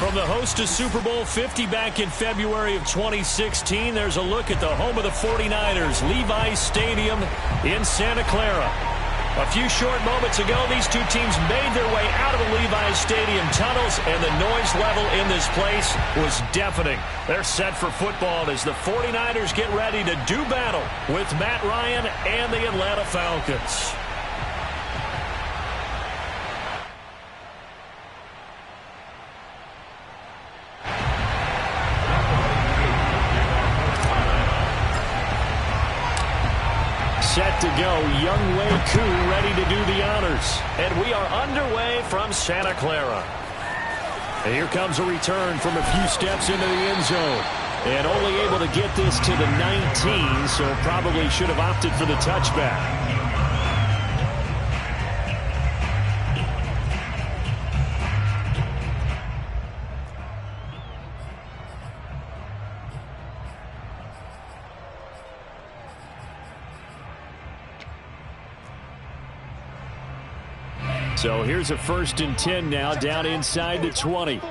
From the host to Super Bowl 50 back in February of 2016, there's a look at the home of the 49ers, Levi's Stadium in Santa Clara. A few short moments ago, these two teams made their way out of the Levi's Stadium tunnels, and the noise level in this place was deafening. They're set for football as the 49ers get ready to do battle with Matt Ryan and the Atlanta Falcons. Set to go, Young Wei Koo ready to do the honors. And we are underway from Santa Clara. And here comes a return from a few steps into the end zone. And only able to get this to the 19, so probably should have opted for the touchback. So here's a 1st and 10 now, down inside the 20.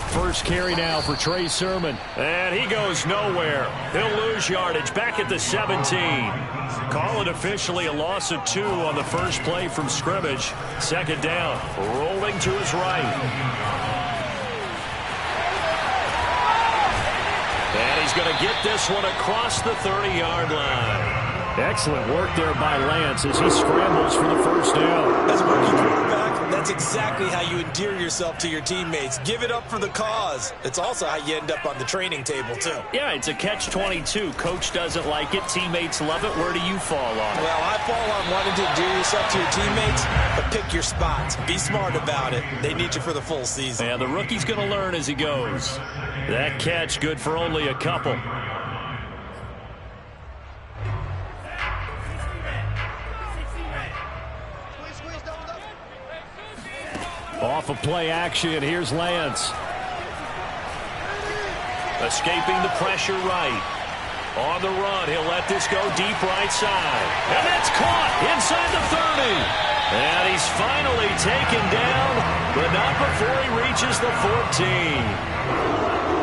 First carry now for Trey Sermon. And he goes nowhere. He'll lose yardage back at the 17. Call it officially a loss of 2 on the first play from scrimmage. 2nd down, rolling to his right. And he's going to get this one across the 30-yard line. Excellent work there by Lance as he scrambles for the first down. As a rookie quarterback, that's exactly how you endear yourself to your teammates. Give it up for the cause. It's also how you end up on the training table, too. Yeah, it's a catch-22. Coach doesn't like it. Teammates love it. Where do you fall on it? Well, I fall on wanting to endear yourself to your teammates, but pick your spots. Be smart about it. They need you for the full season. Yeah, the rookie's going to learn as he goes. That catch good for only a couple. Off of play action, here's Lance. Escaping the pressure right. On the run, he'll let this go deep right side. And that's caught inside the 30. And he's finally taken down, but not before he reaches the 14.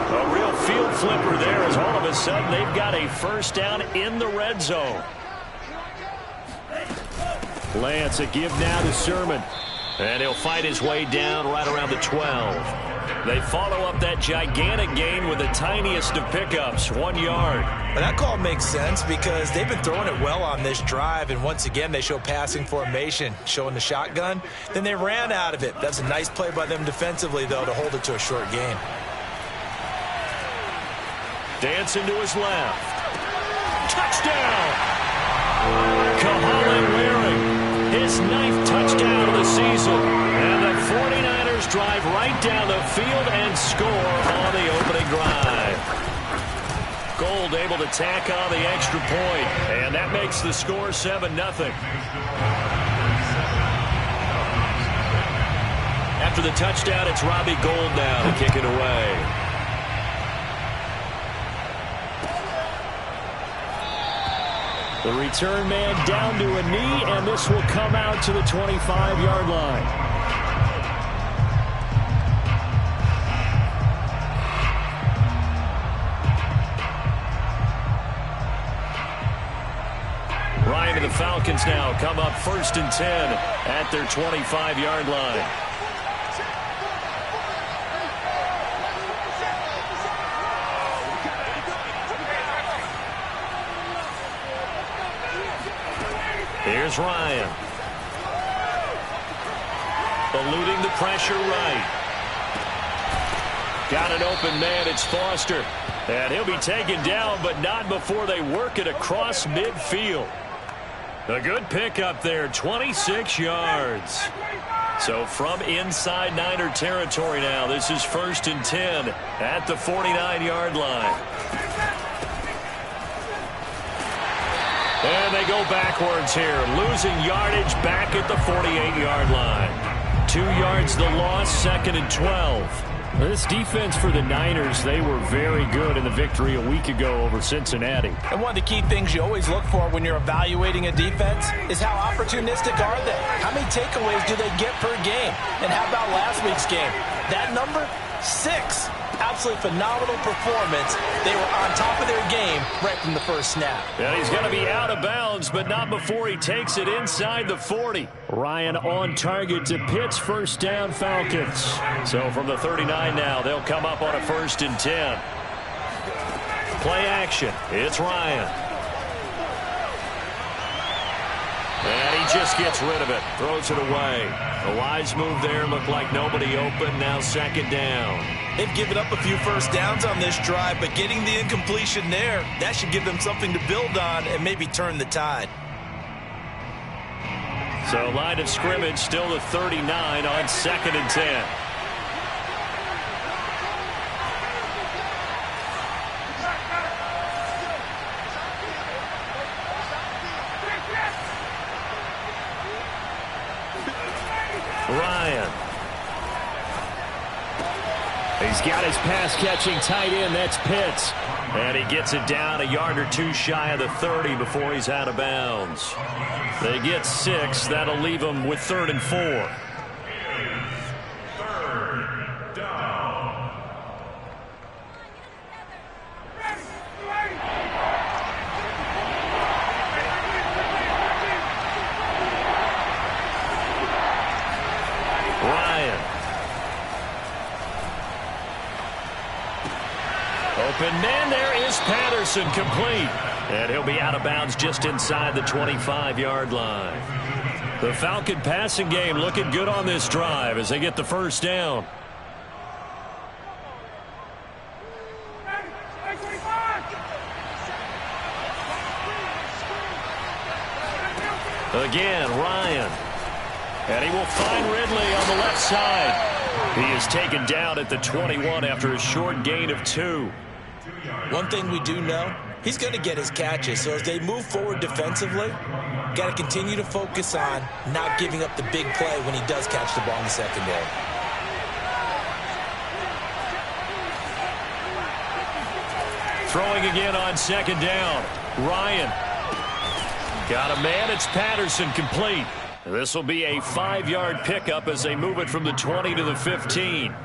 A real field flipper there as all of a sudden they've got a first down in the red zone. Lance a give now to Sermon. And he'll fight his way down right around the 12. They follow up that gigantic gain with the tiniest of pickups, 1 yard. But that call makes sense because they've been throwing it well on this drive, and once again they show passing formation, showing the shotgun. Then they ran out of it. That's a nice play by them defensively, though, to hold it to a short gain. Dancing to his left. Touchdown! Kahalan Waring. His 9th touchdown of the season. And the 49ers drive right down the field and score on the opening drive. Gold able to tack on the extra point. And that makes the score 7-0. After the touchdown, it's Robbie Gould now to kick it away. The return man down to a knee, and this will come out to the 25-yard line. Ryan and the Falcons now come up 1st and 10 at their 25-yard line. Here's Ryan. Eluding the pressure right. Got an open man. It's Foster. And he'll be taken down, but not before they work it across midfield. A good pickup there, 26 yards. So from inside Niner territory now, this is 1st and 10 at the 49-yard line. And they go backwards here, losing yardage back at the 48-yard line. 2 yards the loss, 2nd and 12. This defense for the Niners, they were very good in the victory a week ago over Cincinnati. And one of the key things you always look for when you're evaluating a defense is how opportunistic are they? How many takeaways do they get per game? And how about last week's game? That number? 6. Absolutely phenomenal performance. They were on top of their game right from the first snap. And he's going to be out of bounds, but not before he takes it inside the 40. Ryan on target to Pitts, first down Falcons. So from the 39 now, they'll come up on a 1st and 10. Play action. It's Ryan. And he just gets rid of it. Throws it away. A wise move there. Looked like nobody open. Now 2nd down. They've given up a few first downs on this drive, but getting the incompletion there, that should give them something to build on and maybe turn the tide. So line of scrimmage still the 39 on 2nd and 10. Ryan. He's got his pass-catching tight end. That's Pitts. And he gets it down a yard or two shy of the 30 before he's out of bounds. They get 6. That'll leave them with 3rd and 4. 3rd down. Ryan. Open man, there is Patterson, complete. And he'll be out of bounds just inside the 25-yard line. The Falcon passing game looking good on this drive as they get the first down. Again, Ryan. And he will find Ridley on the left side. He is taken down at the 21 after a short gain of 2. One thing we do know, he's going to get his catches. So as they move forward defensively, got to continue to focus on not giving up the big play when he does catch the ball in the secondary. Throwing again on 2nd down. Ryan. Got a man. It's Patterson, complete. This will be a 5-yard pickup as they move it from the 20 to the 15.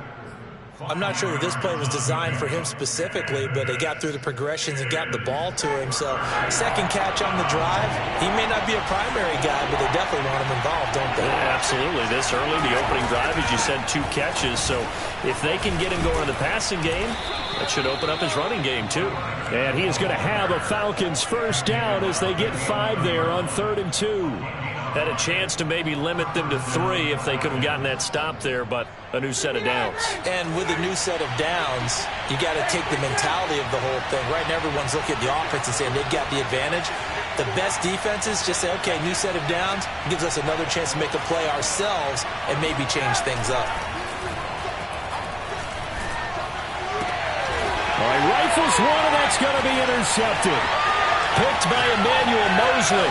I'm not sure that this play was designed for him specifically, but they got through the progressions and got the ball to him. So, second catch on the drive. He may not be a primary guy, but they definitely want him involved, don't they? Yeah, absolutely. This early, the opening drive, as you said, 2 catches. So, if they can get him going in the passing game, that should open up his running game, too. And he is going to have a Falcons first down as they get 5 there on 3rd and 2. Had a chance to maybe limit them to 3 if they could have gotten that stop there, but a new set of downs. And with a new set of downs, you got to take the mentality of the whole thing. Right now, everyone's looking at the offense and saying they've got the advantage. The best defenses just say, okay, new set of downs gives us another chance to make a play ourselves and maybe change things up. All right, rifles one, and that's going to be intercepted. Picked by Emmanuel Mosley.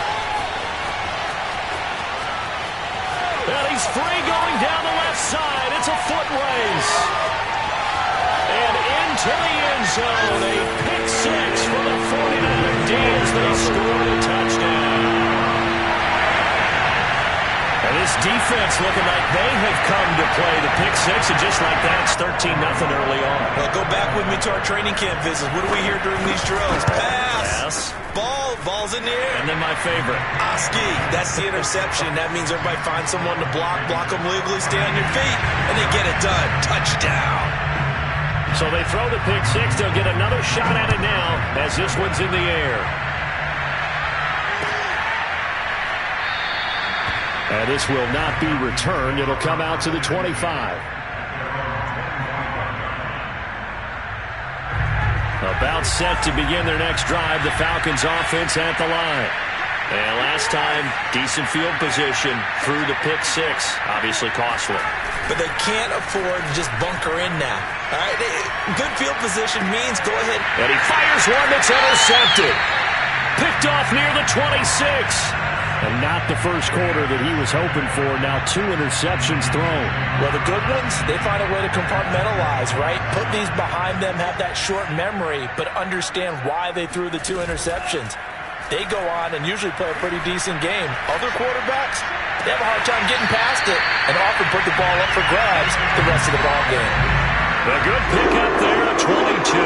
And he's free going down the left side. It's a foot race. And into the end zone. A pick 6 for the 49er D as they score a touchdown. And this defense looking like they have come to play the pick 6. And just like that, it's 13-0 early on. Well, go back with me to our training camp visits. What do we hear during these drills? Pass. Ball's in the air. And then my favorite. Oski, that's the interception. That means everybody finds someone to block them legally, stay on your feet, and they get it done. Touchdown. So they throw the pick 6. They'll get another shot at it now as this one's in the air. And this will not be returned. It'll come out to the 25. About set to begin their next drive. The Falcons offense at the line. And last time, decent field position through the pick 6. Obviously costly. But they can't afford to just bunker in now. All right, good field position means go ahead. And he fires one that's intercepted. Picked off near the 26. And not the first quarter that he was hoping for. Now 2 interceptions thrown. Well, the good ones, they find a way to compartmentalize, right? Put these behind them, have that short memory, but understand why they threw the 2 interceptions. They go on and usually play a pretty decent game. Other quarterbacks, they have a hard time getting past it and often put the ball up for grabs the rest of the ball game. A good pickup there, a 22.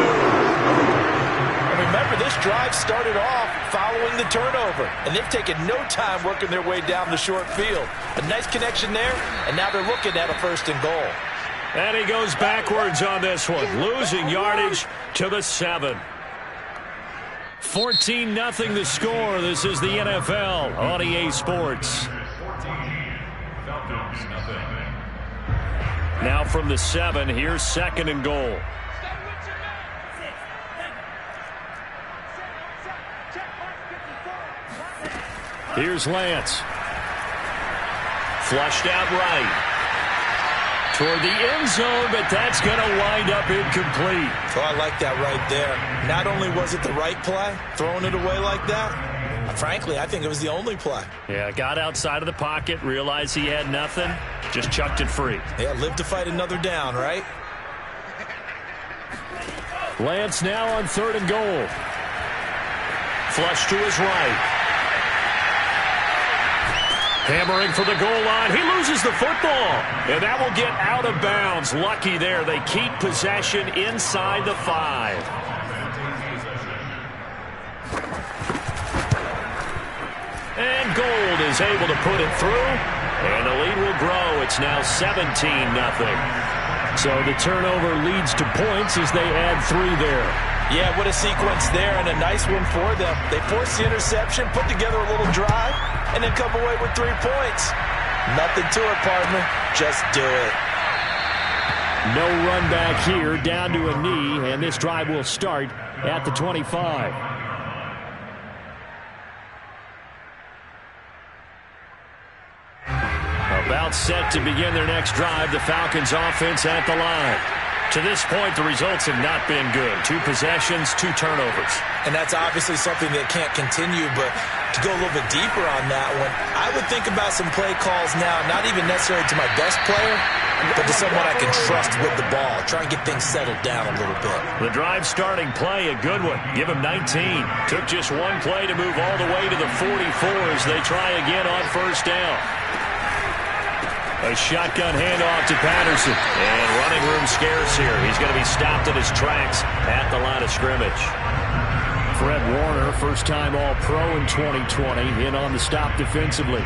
And remember, this drive started off following the turnover, and they've taken no time working their way down the short field. A nice connection there, and now they're looking at a 1st and goal. And he goes backwards on this one, losing yardage to the 7. 14-0 the score. This is the NFL on EA Sports. Now from the 7, here's 2nd and goal. Here's Lance. Flushed out right. Toward the end zone, but that's going to wind up incomplete. Oh, I like that right there. Not only was it the right play, throwing it away like that, frankly, I think it was the only play. Yeah, got outside of the pocket, realized he had nothing, just chucked it free. Yeah, live to fight another down, right? Lance now on 3rd and goal. Flush to his right. Hammering for the goal line. He loses the football. And that will get out of bounds. Lucky there. They keep possession inside the 5. And Gold is able to put it through. And the lead will grow. It's now 17-0. So the turnover leads to points as they add 3 there. Yeah, what a sequence there, and a nice one for them. They force the interception, put together a little drive, and then come away with 3 points. Nothing to it, partner. Just do it. No run back here, down to a knee, and this drive will start at the 25. About set to begin their next drive, the Falcons offense at the line. To this point, the results have not been good. 2 possessions, 2 turnovers. And that's obviously something that can't continue, but to go a little bit deeper on that one, I would think about some play calls now, not even necessarily to my best player, but to someone I can trust with the ball. Try and get things settled down a little bit. The drive starting play, a good one. Give him 19. Took just 1 play to move all the way to the 44 as they try again on 1st down. A shotgun handoff to Patterson. And running room scarce here. He's going to be stopped in his tracks at the line of scrimmage. Fred Warner, first-time All-Pro in 2020, in on the stop defensively.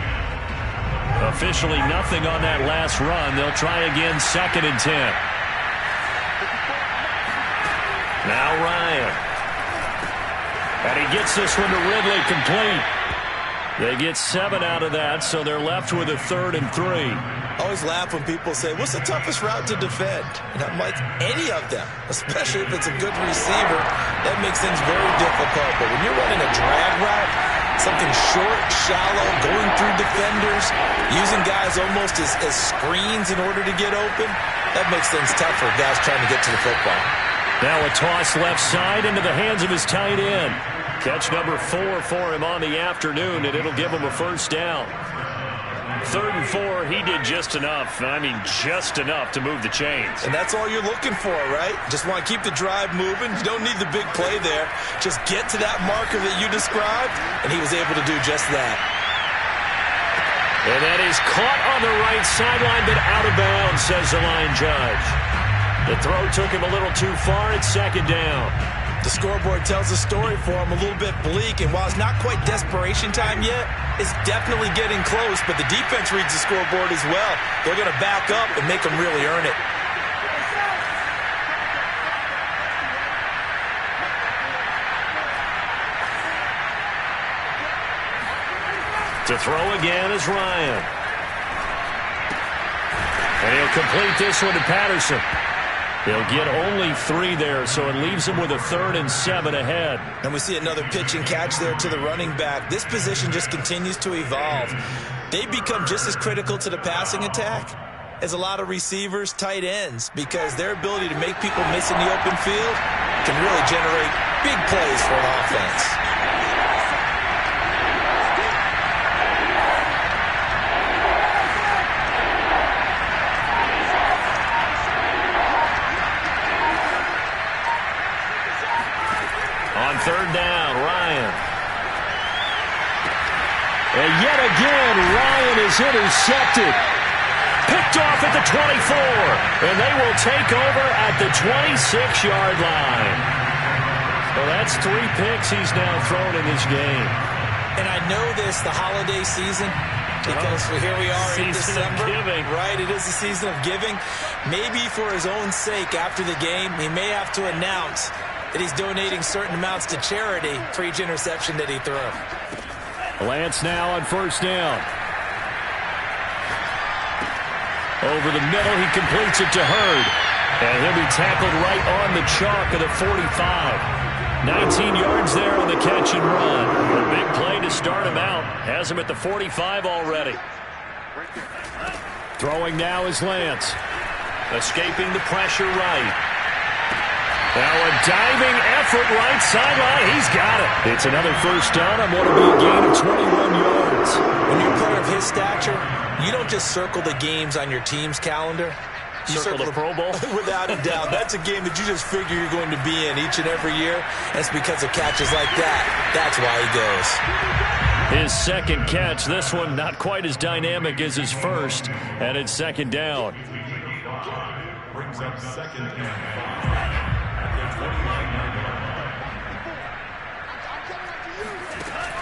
Officially nothing on that last run. They'll try again 2nd and 10. Now Ryan. And he gets this one to Ridley complete. They get 7 out of that, so they're left with a 3rd and 3. I always laugh when people say, what's the toughest route to defend? And I'm like, any of them, especially if it's a good receiver. That makes things very difficult. But when you're running a drag route, something short, shallow, going through defenders, using guys almost as screens in order to get open, that makes things tough for guys trying to get to the football. Now a toss left side into the hands of his tight end. Catch number 4 for him on the afternoon, and it'll give him a 1st down. 3rd and 4, he did just enough. I mean, just enough to move the chains. And that's all you're looking for, right? Just want to keep the drive moving. You don't need the big play there. Just get to that marker that you described, and he was able to do just that. And that is caught on the right sideline, but out of bounds, says the line judge. The throw took him a little too far. It's 2nd down. The scoreboard tells the story for him, a little bit bleak, and while it's not quite desperation time yet, it's definitely getting close, but the defense reads the scoreboard as well. They're going to back up and make them really earn it. To throw again is Ryan. And he'll complete this one to Patterson. They'll get only 3 there, so it leaves them with a 3rd and 7 ahead. And we see another pitch and catch there to the running back. This position just continues to evolve. They become just as critical to the passing attack as a lot of receivers, tight ends, because their ability to make people miss in the open field can really generate big plays for an offense. And yet again, Ryan is intercepted. Picked off at the 24. And they will take over at the 26-yard line. Well, that's 3 picks he's now thrown in this game. And I know this, the holiday season, because here we are in December. Right, it is the season of giving. Maybe for his own sake, after the game, he may have to announce that he's donating certain amounts to charity for each interception that he threw. Lance now on first down. Over the middle, he completes it to Hurd. And he'll be tackled right on the chalk of the 45. 19 yards there on the catch and run. A big play to start him out. Has him at the 45 already. Throwing now is Lance. Escaping the pressure right. Now a diving effort right sideline. He's got it. It's another first down on what will be a gain of 21 yards. When you're a player of his stature, you don't just circle the games on your team's calendar. You circle the Pro Bowl? Without a doubt. That's a game that you just figure you're going to be in each and every year. That's because of catches like that. That's why he goes. His second catch. This one not quite as dynamic as his first. And it's second down. Brings up second and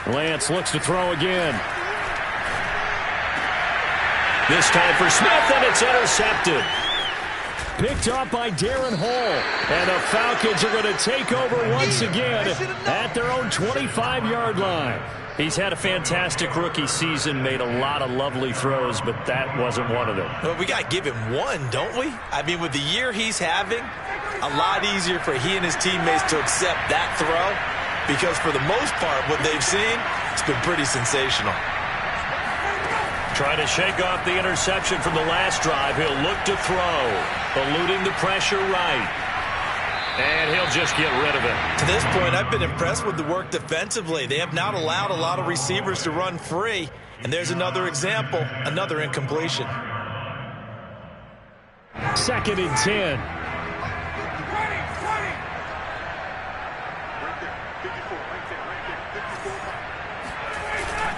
5. Lance looks to throw again. This time for Smith, and it's intercepted. Picked up by Darren Hall. And the Falcons are going to take over once again at their own 25-yard line. He's had a fantastic rookie season, made a lot of lovely throws, but that wasn't one of them. Well, we got to give him one, don't we? I mean, with the year he's having, a lot easier for he and his teammates to accept that throw, because for the most part, what they've seen, it's been pretty sensational. Trying to shake off the interception from the last drive. He'll look to throw, eluding the pressure right. And he'll just get rid of it. To this point, I've been impressed with the work defensively. They have not allowed a lot of receivers to run free. And there's another example, another incompletion. Second and 10.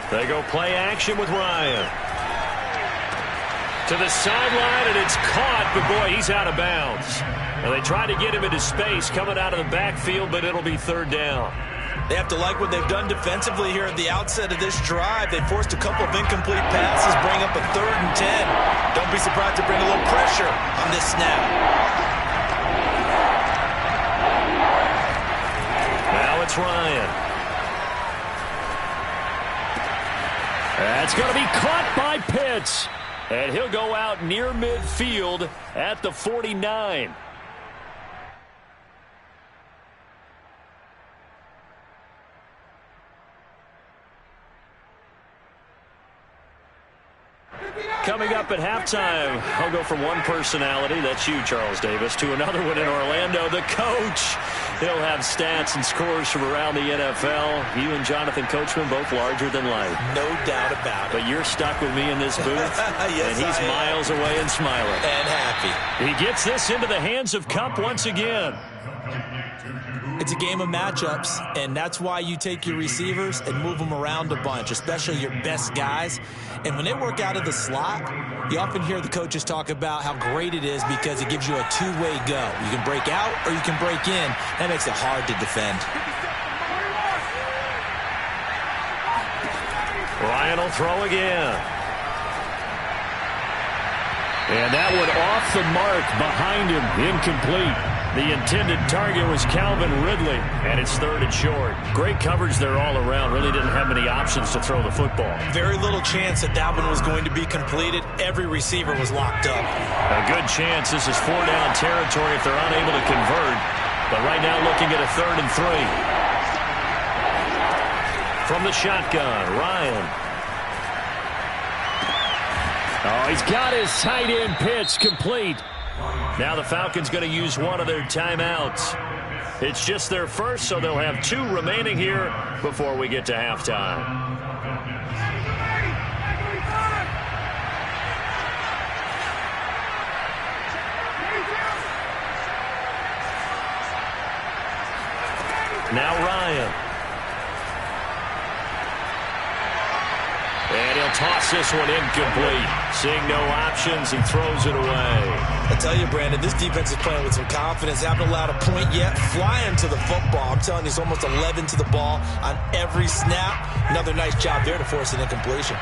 They go play action with Ryan. To the sideline, and it's caught, but boy, he's out of bounds. And they try to get him into space coming out of the backfield, but it'll be third down. They have to like what they've done defensively here at the outset of this drive. They forced a couple of incomplete passes, bring up a 3rd and 10. Don't be surprised to bring a little pressure on this snap. Now it's Ryan. That's going to be caught by Pitts. And he'll go out near midfield at the 49. Coming up at halftime, I'll go from one personality, that's you, Charles Davis, to another one in Orlando, the coach. He'll have stats and scores from around the NFL. You and Jonathan Coachman, both larger than life. No doubt about it. But you're stuck with me in this booth, yes, and he's miles away and smiling. And happy. He gets this into the hands of Kupp once again. It's a game of matchups, and that's why you take your receivers and move them around a bunch, especially your best guys. And when they work out of the slot, you often hear the coaches talk about how great it is because it gives you a two-way go. You can break out or you can break in. That makes it hard to defend. Ryan will throw again. And that one off the mark behind him, incomplete. The intended target was Calvin Ridley, and it's 3rd and short. Great coverage there all around. Really didn't have many options to throw the football. Very little chance that that one was going to be completed. Every receiver was locked up. A good chance this is 4-down territory if they're unable to convert. But right now looking at a 3rd and 3. From the shotgun, Ryan. Oh, he's got his tight end pitch complete. Now the Falcons going to use one of their timeouts. It's just their first, so they'll have 2 remaining here before we get to halftime. Now Ryan. He'll toss this one incomplete. Seeing no options, he throws it away. I tell you, Brandon, this defense is playing with some confidence. Haven't allowed a point yet. Flying to the football. I'm telling you, it's almost 11 to the ball on every snap. Another nice job there to force an incompletion.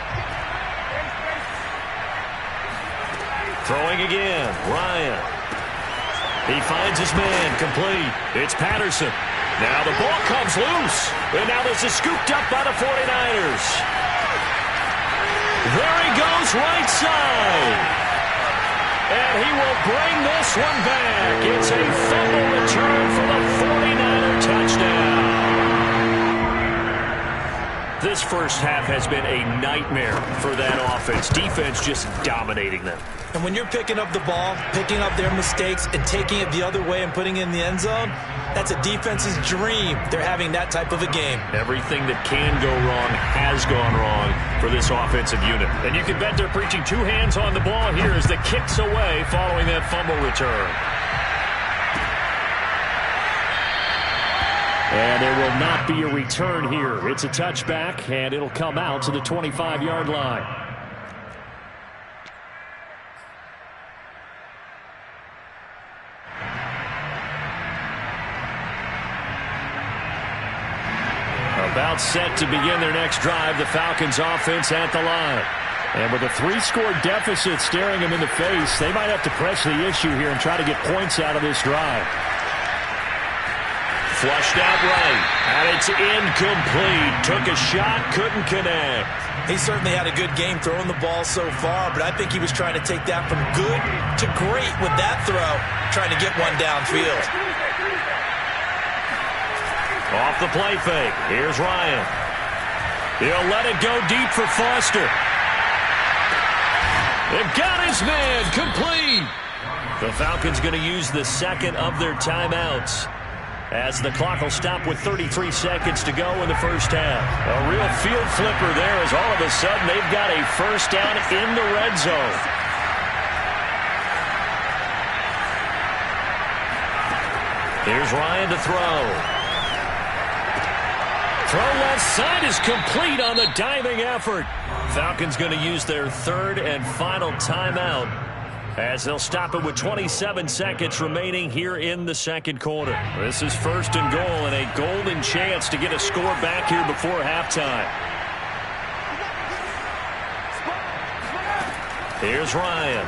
Throwing again, Ryan. He finds his man, complete. It's Patterson. Now the ball comes loose. And now this is scooped up by the 49ers. There he goes, right side. And he will bring this one back. It's a fumble return for the 49er touchdown. This first half has been a nightmare for that offense. Defense just dominating them. And when you're picking up the ball, picking up their mistakes, and taking it the other way and putting it in the end zone, that's a defense's dream. They're having that type of a game. Everything that can go wrong has gone wrong for this offensive unit. And you can bet they're preaching two hands on the ball here as the kick's away following that fumble return. And there will not be a return here. It's a touchback, and it'll come out to the 25-yard line. About set to begin their next drive, the Falcons offense at the line. And with a 3-score deficit staring them in the face, they might have to press the issue here and try to get points out of this drive. Flushed out right, and it's incomplete. Took a shot, couldn't connect. He certainly had a good game throwing the ball so far, but I think he was trying to take that from good to great with that throw, trying to get one downfield. Off the play fake. Here's Ryan. He'll let it go deep for Foster. They've got his man complete. The Falcons going to use the second of their timeouts as the clock will stop with 33 seconds to go in the first half. A real field flipper there as all of a sudden they've got a first down in the red zone. Here's Ryan to throw. Throw left side is complete on the diving effort. Falcons going to use their third and final timeout as they'll stop it with 27 seconds remaining here in the second quarter. This is first and goal and a golden chance to get a score back here before halftime. Here's Ryan.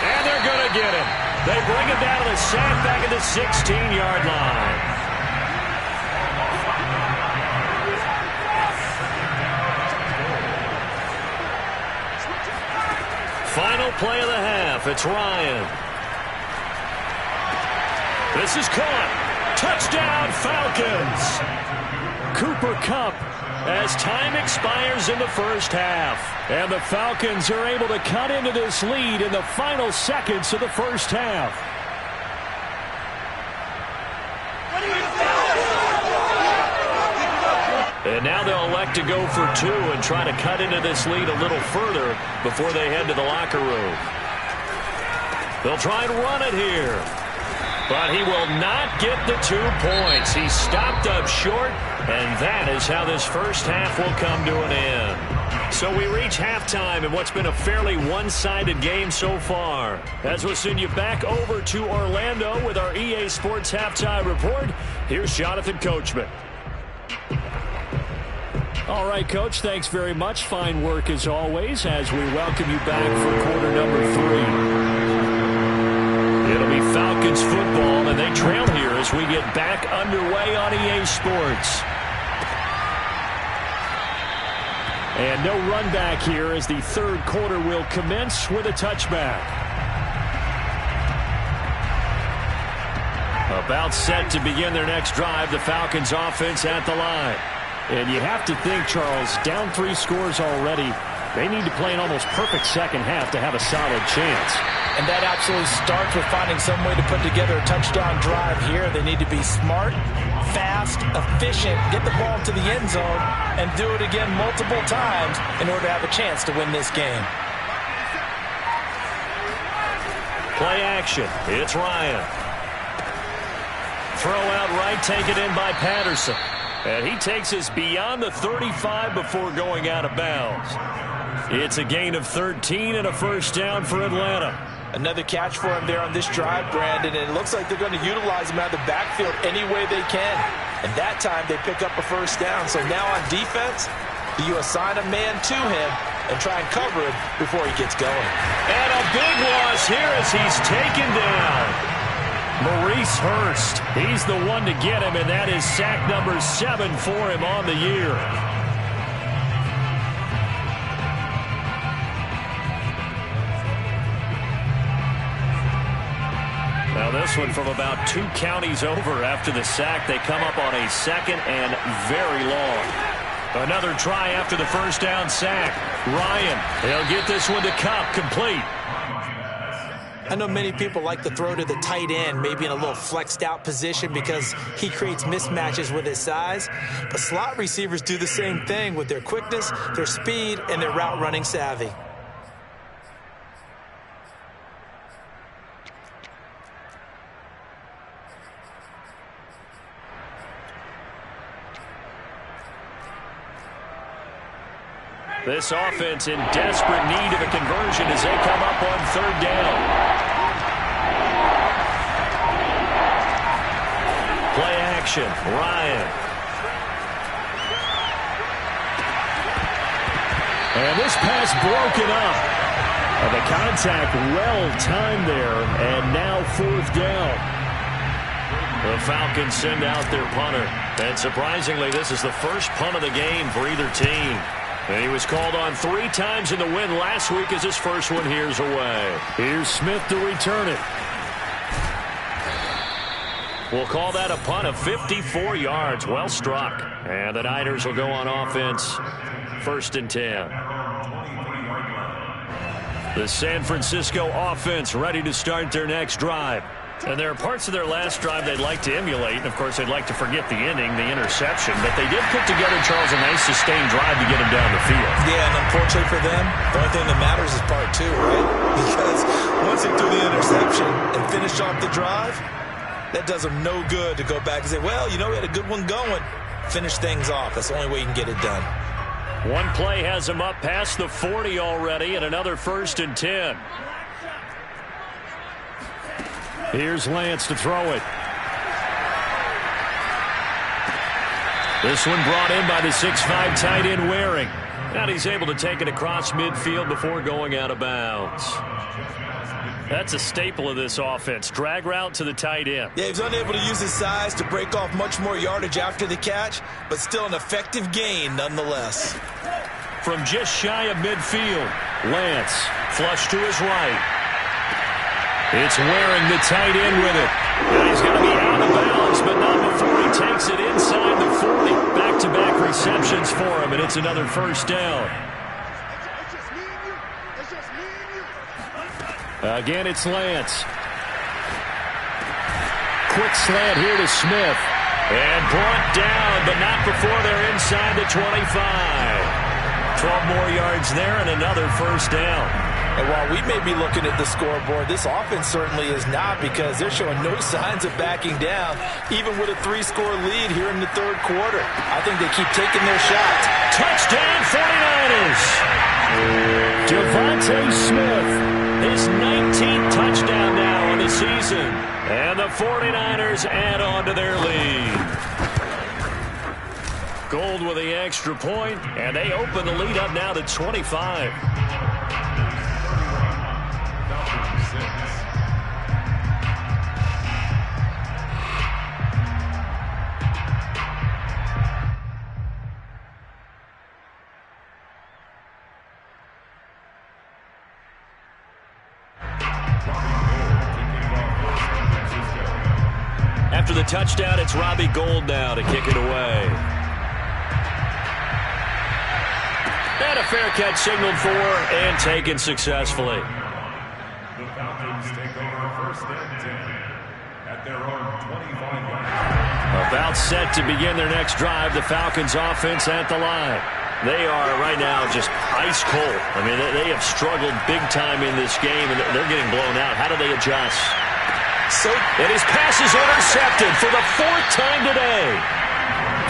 And they're going to get him. They bring him down to the sack back at the 16-yard line. Final play of the half. It's Ryan. This is caught. Touchdown, Falcons. Cooper Kupp as time expires in the first half. And the Falcons are able to cut into this lead in the final seconds of the first half. And now they'll elect to go for two and try to cut into this lead a little further before they head to the locker room. They'll try and run it here. But he will not get the 2 points. He stopped up short, and that is how this first half will come to an end. So we reach halftime in what's been a fairly one-sided game so far. As we'll send you back over to Orlando with our EA Sports Halftime Report, here's Jonathan Coachman. All right, Coach, thanks very much. Fine work as always as we welcome you back for quarter number 3. It'll be Falcons football, and they trail here as we get back underway on EA Sports. And no run back here as the third quarter will commence with a touchback. About set to begin their next drive, the Falcons offense at the line. And you have to think, Charles, down 3 scores already. They need to play an almost perfect second half to have a solid chance. And that absolutely starts with finding some way to put together a touchdown drive here. They need to be smart, fast, efficient, get the ball to the end zone, and do it again multiple times in order to have a chance to win this game. Play action. It's Ryan. Throw out right, taken in by Patterson. And he takes us beyond the 35 before going out of bounds. It's a gain of 13 and a first down for Atlanta. Another catch for him there on this drive, Brandon, and it looks like they're going to utilize him out of the backfield any way they can. And that time they pick up a first down. So now on defense, you assign a man to him and try and cover him before he gets going. And a big loss here as he's taken down. Maurice Hurst, he's the one to get him, and that is sack number 7 for him on the year. Now this one from about 2 counties over after the sack. They come up on a second and very long. Another try after the first down sack. Ryan, he'll get this one to Kupp, complete. I know many people like to throw to the tight end, maybe in a little flexed out position because he creates mismatches with his size. But slot receivers do the same thing with their quickness, their speed, and their route running savvy. This offense in desperate need of a conversion as they come up on third down. Play action, Ryan. And this pass broken up. And the contact well timed there, and now fourth down. The Falcons send out their punter. And surprisingly, this is the first punt of the game for either team. And he was called on 3 times in the win last week as his first one here's away. Here's Smith to return it. We'll call that a punt of 54 yards. Well struck. And the Niners will go on offense. 1st and 10. The San Francisco offense ready to start their next drive. And there are parts of their last drive they'd like to emulate. And, of course, they'd like to forget the ending, the interception. But they did put together, Charles, a nice sustained drive to get them down the field. Yeah, and unfortunately for them, the only thing that matters is part 2, right? Because once they threw the interception and finished off the drive, that does them no good to go back and say, well, you know, we had a good one going. Finish things off. That's the only way you can get it done. One play has them up past the 40 already, and another 1st and 10. Here's Lance to throw it. This one brought in by the 6'5" tight end Waring. And he's able to take it across midfield before going out of bounds. That's a staple of this offense. Drag route to the tight end. Yeah, he's unable to use his size to break off much more yardage after the catch, but still an effective gain nonetheless. From just shy of midfield, Lance flush to his right. It's Waring, the tight end, with it. And he's going to be out of bounds, but not before he takes it inside the 40. Back-to-back receptions for him, and it's another first down. Again, it's Lance. Quick slant here to Smith. And brought down, but not before they're inside the 25. 12 more yards there and another first down. And while we may be looking at the scoreboard, this offense certainly is not, because they're showing no signs of backing down, even with a 3-score lead here in the 3rd quarter. I think they keep taking their shots. Touchdown 49ers! Devontae Smith, his 19th touchdown now on the season. And the 49ers add on to their lead. Gold with the extra point, and they open the lead up now to 25. After the touchdown, it's Robbie Gould now to kick it away. And a fair catch signaled for and taken successfully. The Falcons take over 1st and 10 at their own 25-yard. About set to begin their next drive, the Falcons offense at the line. They are right now just ice cold. I mean, they have struggled big time in this game, and they're getting blown out. How do they adjust? And his pass is intercepted for the 4th time today.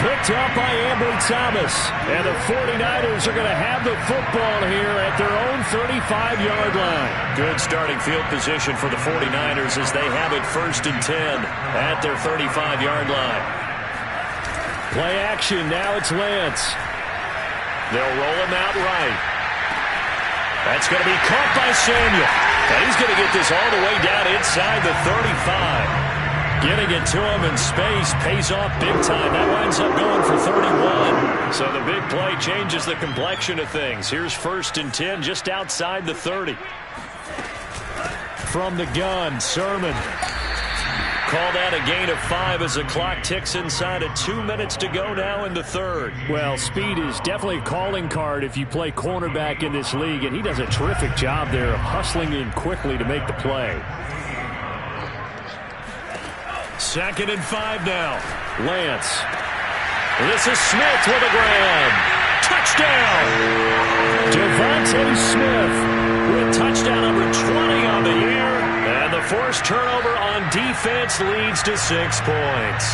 Picked up by Ambry Thomas. And the 49ers are going to have the football here at their own 35-yard line. Good starting field position for the 49ers as they have it 1st and 10 at their 35-yard line. Play action. Now it's Lance. They'll roll him out right. That's going to be caught by Samuel. And he's going to get this all the way down inside the 35. Getting it to him in space pays off big time. That winds up going for 31. So the big play changes the complexion of things. Here's 1st and 10 just outside the 30. From the gun, Sermon. Called out a gain of 5 as the clock ticks inside of 2 minutes to go now in the 3rd. Well, speed is definitely a calling card if you play cornerback in this league, and he does a terrific job there of hustling in quickly to make the play. 2nd and 5 now. Lance. This is Smith with a grab. Touchdown! Devontae Smith with touchdown number 20 on the year. And the forced turnover on defense leads to 6 points.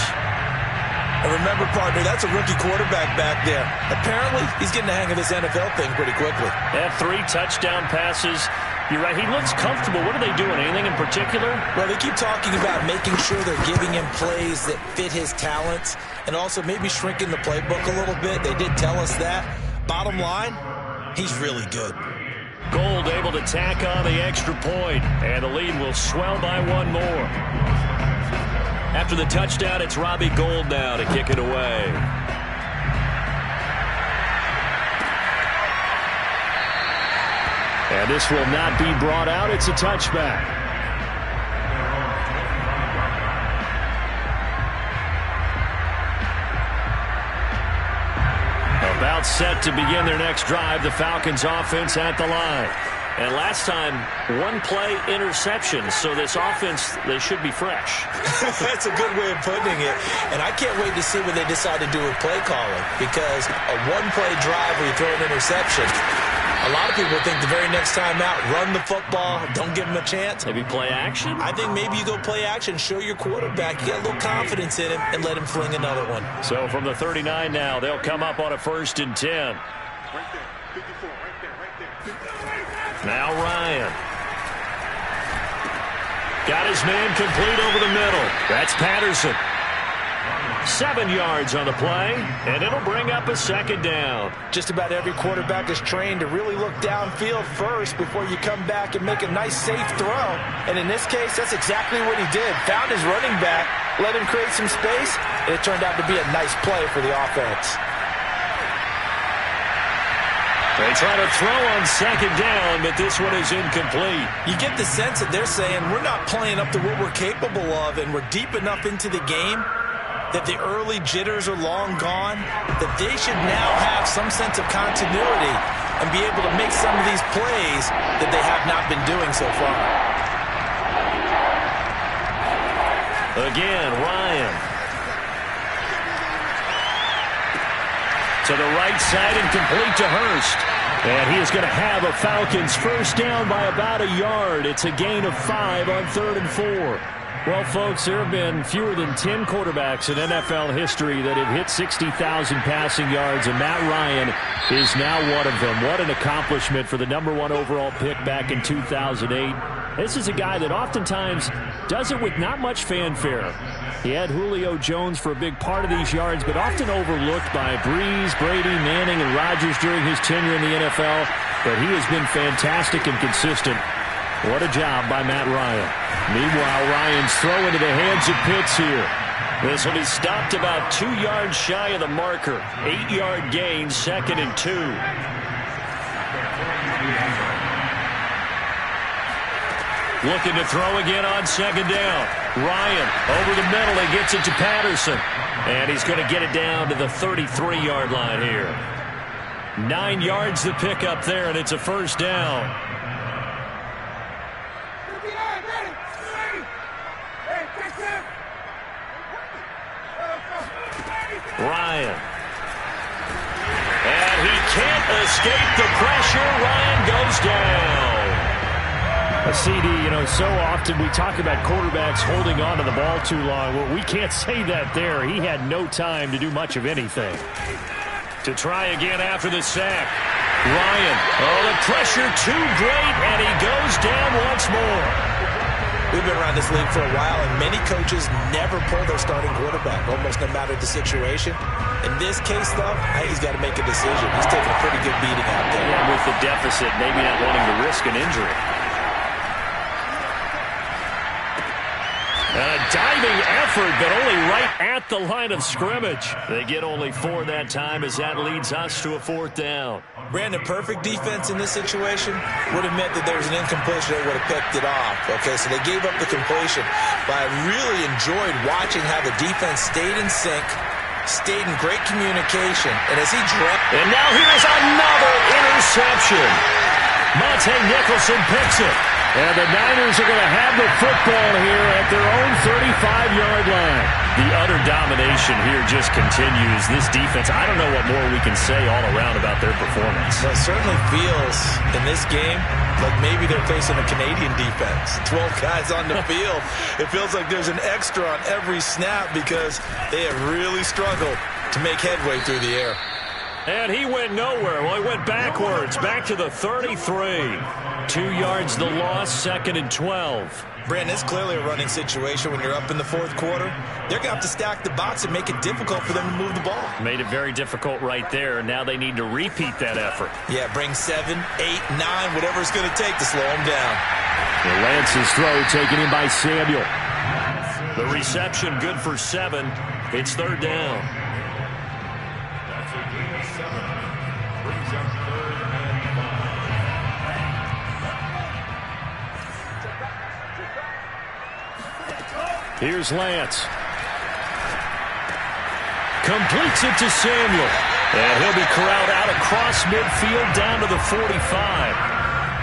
And remember, partner, that's a rookie quarterback back there. Apparently, he's getting the hang of this NFL thing pretty quickly. Had 3 touchdown passes. You're right, he looks comfortable. What are they doing? Anything in particular? Well, they keep talking about making sure they're giving him plays that fit his talents and also maybe shrinking the playbook a little bit. They did tell us that. Bottom line, he's really good. Gold able to tack on the extra point, and the lead will swell by 1 more. After the touchdown, it's Robbie Gould now to kick it away. And this will not be brought out. It's a touchback. About set to begin their next drive. The Falcons offense at the line. And last time, 1 play interception. So this offense, they should be fresh. That's a good way of putting it. And I can't wait to see what they decide to do with play calling. Because a 1-play drive where you throw an interception, a lot of people think the very next time out, run the football, don't give him a chance. Maybe play action? I think maybe you go play action, show your quarterback, you get a little confidence in him, and let him fling another one. So from the 39 now, they'll come up on a 1st and 10. Right there, 54, right there. Now Ryan. Got his man complete over the middle. That's Patterson. 7 yards on the play, and it'll bring up a 2nd down. Just about every quarterback is trained to really look downfield first before you come back and make a nice, safe throw. And in this case, that's exactly what he did. Found his running back, let him create some space, and it turned out to be a nice play for the offense. They try to throw on 2nd down, but this one is incomplete. You get the sense that they're saying we're not playing up to what we're capable of, and we're deep enough into the game that the early jitters are long gone, that they should now have some sense of continuity and be able to make some of these plays that they have not been doing so far. Again, Ryan. To the right side and complete to Hurst. And he is going to have a Falcons 1st down by about a yard. It's a gain of 5 on 3rd and 4. Well, folks, there have been fewer than 10 quarterbacks in NFL history that have hit 60,000 passing yards, and Matt Ryan is now one of them. What an accomplishment for the #1 overall pick back in 2008. This is a guy that oftentimes does it with not much fanfare. He had Julio Jones for a big part of these yards, but often overlooked by Breeze, Brady, Manning, and Rodgers during his tenure in the NFL. But he has been fantastic and consistent. What a job by Matt Ryan. Meanwhile, Ryan's throw into the hands of Pitts here. This will be stopped about 2 yards shy of the marker. 8-yard gain, 2nd and 2. Looking to throw again on 2nd down. Ryan over the middle. He gets it to Patterson. And he's going to get it down to the 33-yard line here. 9 yards to pick up there, and it's a 1st down. Ryan. And he can't escape the pressure. Ryan goes down. A CD, so often we talk about quarterbacks holding on to the ball too long. Well, we can't say that there. He had no time to do much of anything. To try again after the sack. Ryan. Oh, the pressure too great, and he goes down once more. We've been around this league for a while, and many coaches never pull their starting quarterback, almost no matter the situation. In this case, though, I think he's got to make a decision. He's taking a pretty good beating out there. Yeah, with the deficit, maybe not wanting to risk an injury. And a diving effort, but only right at the line of scrimmage. They get only 4 that time as that leads us to a 4th down. Brandon, perfect defense in this situation would have meant that there was an incompletion. They would have picked it off. Okay, so they gave up the completion. But I really enjoyed watching how the defense stayed in sync, stayed in great communication. And as he dropped... And now here's another interception. Monte Nicholson picks it. And the Niners are going to have the football here at their own 35-yard line. The utter domination here just continues. This defense, I don't know what more we can say all around about their performance. Well, it certainly feels in this game like maybe they're facing a Canadian defense. 12 guys on the field. It feels like there's an extra on every snap because they have really struggled to make headway through the air. And he went nowhere. Well, he went backwards, back to the 33. 2 yards the loss, 2nd and 12. Brandon, it's clearly a running situation when you're up in the 4th quarter. They're going to have to stack the box and make it difficult for them to move the ball. Made it very difficult right there. Now they need to repeat that effort. Yeah, bring 7, 8, 9, whatever it's going to take to slow them down. Lance's throw taken in by Samuel. The reception good for 7. It's 3rd down. That's a gain of 7. Brings up 3rd and 5. Here's Lance. Completes it to Samuel. And he'll be corralled out across midfield down to the 45.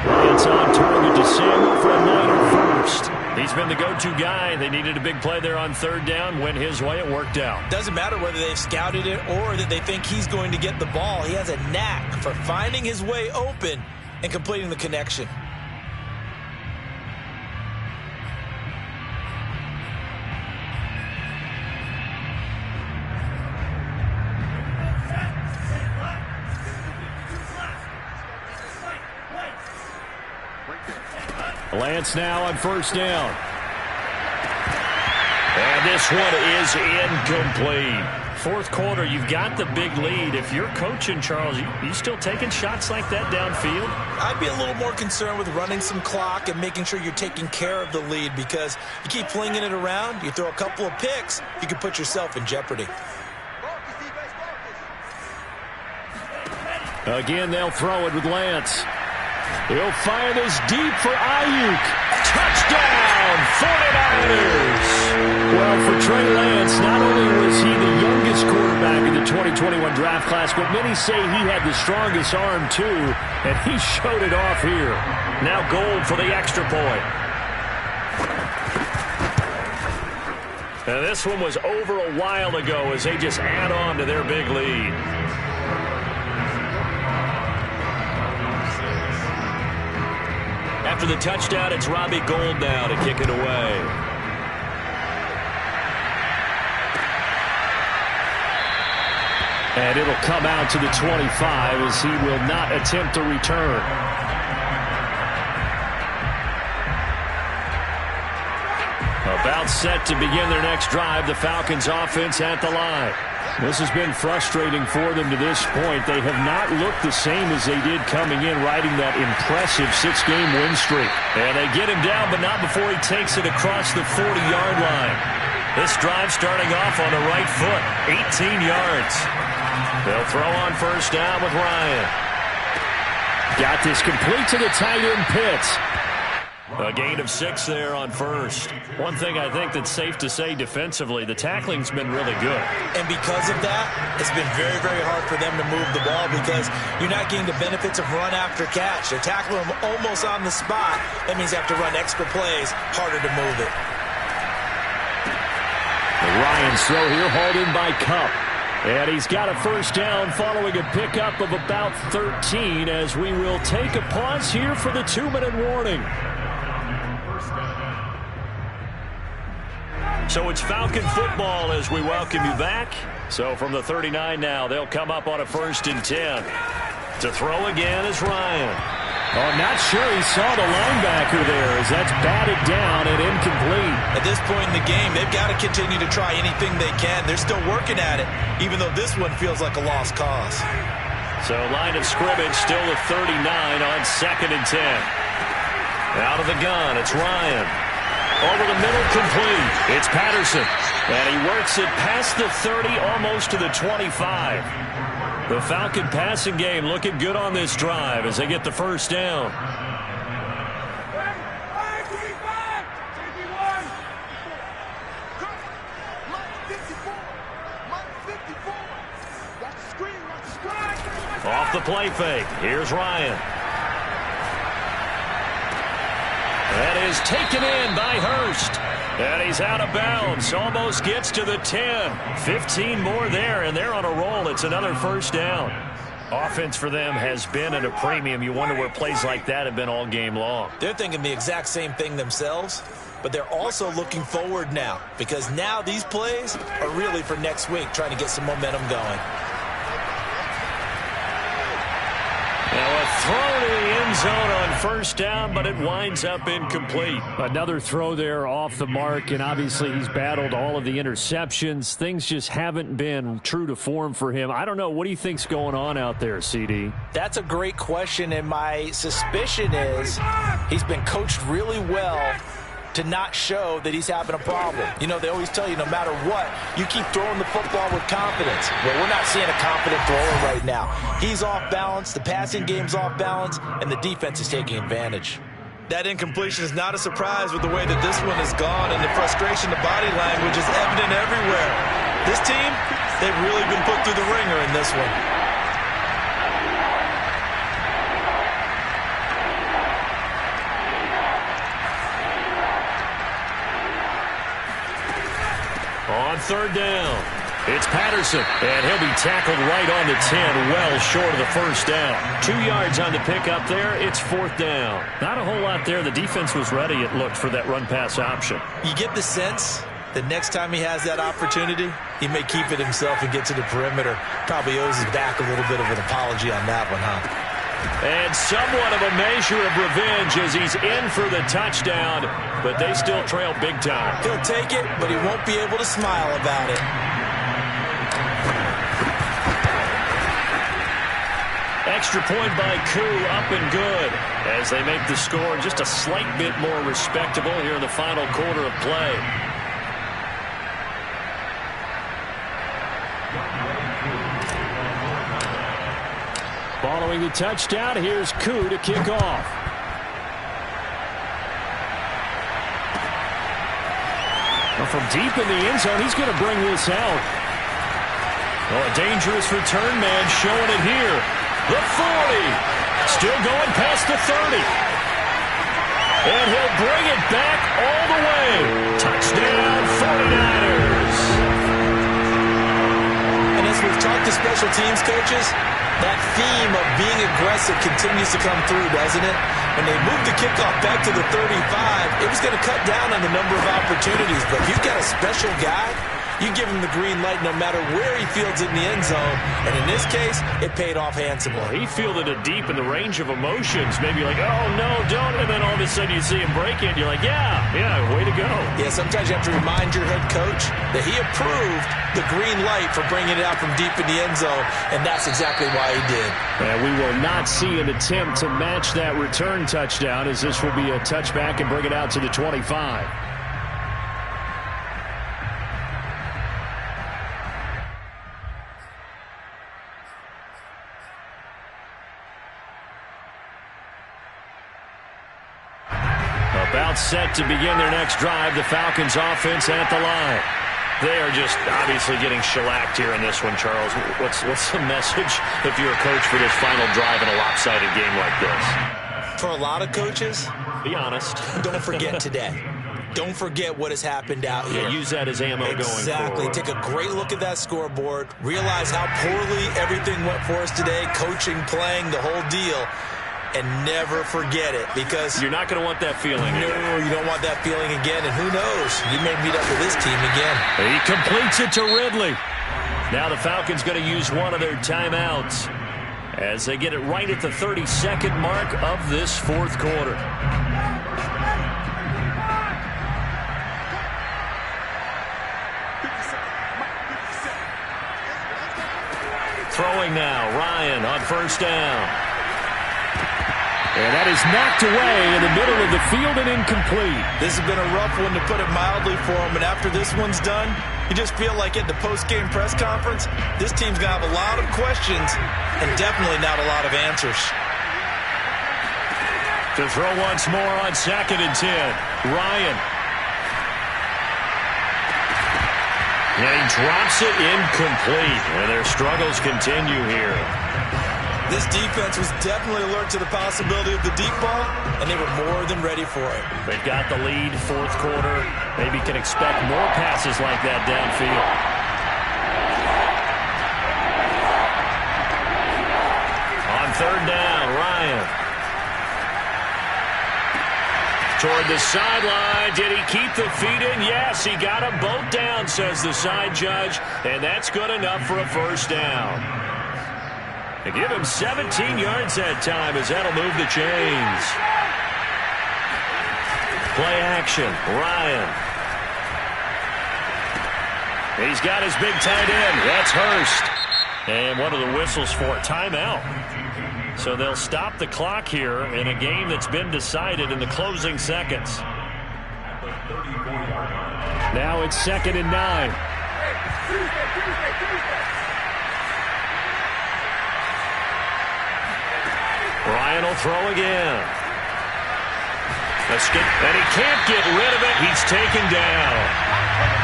Lance on target to Samuel for a Niner first. He's been the go-to guy. They needed a big play there on 3rd down. Went his way. It worked out. Doesn't matter whether they've scouted it or that they think he's going to get the ball. He has a knack for finding his way open and completing the connection. Lance now on 1st down. And this one is incomplete. 4th quarter, you've got the big lead. If you're coaching, Charles, you still taking shots like that downfield? I'd be a little more concerned with running some clock and making sure you're taking care of the lead because you keep flinging it around, you throw a couple of picks, you can put yourself in jeopardy. Again, they'll throw it with Lance. He'll fire this deep for Ayuk. Touchdown, 49ers! Well, for Trey Lance, not only was he the youngest quarterback in the 2021 draft class, but many say he had the strongest arm, too, and he showed it off here. Now Gold for the extra point. And this one was over a while ago as they just add on to their big lead. After the touchdown, it's Robbie Gould now to kick it away. And it'll come out to the 25 as he will not attempt to return. About set to begin their next drive, the Falcons offense at the line. This has been frustrating for them to this point. They have not looked the same as they did coming in, riding that impressive 6-game win streak. And they get him down, but not before he takes it across the 40-yard line. This drive starting off on the right foot, 18 yards. They'll throw on 1st down with Ryan. Got this complete to the tight end Pitts. A gain of 6 there on 1st. One thing I think that's safe to say defensively, the tackling's been really good. And because of that, it's been very, very hard for them to move the ball because you're not getting the benefits of run after catch. They're tackling them almost on the spot. That means they have to run extra plays, harder to move it. Ryan's throw here hauled in by Kupp. And he's got a 1st down following a pickup of about 13 as we will take a pause here for the 2-minute warning. So it's Falcon football as we welcome you back. So from the 39 now, they'll come up on a 1st and 10. To throw again is Ryan. Oh, not sure he saw the linebacker there as that's batted down and incomplete. At this point in the game, they've got to continue to try anything they can. They're still working at it, even though this one feels like a lost cause. So line of scrimmage still at 39 on 2nd and 10. Out of the gun, it's Ryan. Over the middle, complete. It's Patterson. And he works it past the 30, almost to the 25. The Falcon passing game looking good on this drive as they get the 1st down. Off the play fake. Here's Ryan. That is taken in by Hurst. And he's out of bounds. Almost gets to the 10. 15 more there, and they're on a roll. It's another 1st down. Offense for them has been at a premium. You wonder where plays like that have been all game long. They're thinking the exact same thing themselves, but they're also looking forward now because now these plays are really for next week, trying to get some momentum going. Now a throw to the end zone on 1st down, but it winds up incomplete. Another throw there off the mark, and obviously he's battled all of the interceptions. Things just haven't been true to form for him. I don't know. What do you think's going on out there, CD? That's a great question, and my suspicion is he's been coached really well to not show that he's having a problem. You know, they always tell you no matter what, you keep throwing the football with confidence. Well, we're not seeing a confident thrower right now. He's off balance, the passing game's off balance, and the defense is taking advantage. That incompletion is not a surprise with the way that this one has gone, and the frustration, the body language is evident everywhere. This team, they've really been put through the ringer in this one. On 3rd down, it's Patterson, and he'll be tackled right on the 10, well short of the 1st down. 2 yards on the pickup there. It's 4th down. Not a whole lot there. The defense was ready, it looked, for that run-pass option. You get the sense that next time he has that opportunity, he may keep it himself and get to the perimeter. Probably owes his back a little bit of an apology on that one, huh? And somewhat of a measure of revenge as he's in for the touchdown, but they still trail big time. He'll take it, but he won't be able to smile about it. Extra point by Koo, up and good, as they make the score just a slight bit more respectable here in the final quarter of play. Following the touchdown, here's Koo to kick off. Well, from deep in the end zone, he's going to bring this out. Oh, a dangerous return man showing it here. The 40. Still going past the 30. And he'll bring it back all the way. Touchdown, 49ers. And as we've talked to special teams coaches, that theme of being aggressive continues to come through, doesn't it? When they moved the kickoff back to the 35, it was going to cut down on the number of opportunities. But if you've got a special guy, you give him the green light no matter where he fields it in the end zone. And in this case, it paid off handsomely. Well, he fielded it deep in the range of emotions. Maybe like, oh, no, don't. And then all of a sudden you see him break it. You're like, yeah, way to go. Yeah, sometimes you have to remind your head coach that he approved the green light for bringing it out from deep in the end zone. And that's exactly why he did. And we will not see an attempt to match that return touchdown, as this will be a touchback and bring it out to the 25. About set to begin their next drive, the Falcons offense at the line. They are just obviously getting shellacked here in this one, Charles. What's the message if you're a coach for this final drive in a lopsided game like this? For a lot of coaches, be honest. Don't forget today. Don't forget what has happened out here. Yeah, use that as ammo going forward. Exactly. Take a great look at that scoreboard. Realize how poorly everything went for us today. Coaching, playing, the whole deal. and never forget it, because you're not going to want that feeling. No, you don't want that feeling again, and who knows? You may meet up with this team again. He completes it to Ridley. Now the Falcons going to use one of their timeouts as they get it right at the 32nd mark of this fourth quarter. Throwing now, Ryan on first down. And that is knocked away in the middle of the field and incomplete. This has been a rough one, to put it mildly, for him. And after this one's done, you just feel like at the post-game press conference, this team's going to have a lot of questions and definitely not a lot of answers. To throw once more on 2nd and 10. Ryan. And he drops it incomplete. And their struggles continue here. This defense was definitely alert to the possibility of the deep ball, and they were more than ready for it. They've got the lead, fourth quarter. Maybe can expect more passes like that downfield. On 3rd down, Ryan. Toward the sideline. Did he keep the feet in? Yes, he got them both down, says the side judge. And that's good enough for a first down. They give him 17 yards that time, as that'll move the chains. Play action. Ryan. He's got his big tight end. That's Hurst. And one of the whistles for a timeout. So they'll stop the clock here in a game that's been decided in the closing seconds. Now it's 2nd and 9. Ryan will throw again. And he can't get rid of it. He's taken down.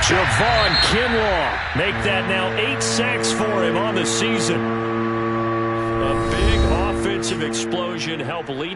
Javon Kinlaw. Make that now 8 sacks for him on the season. A big offensive explosion help lead.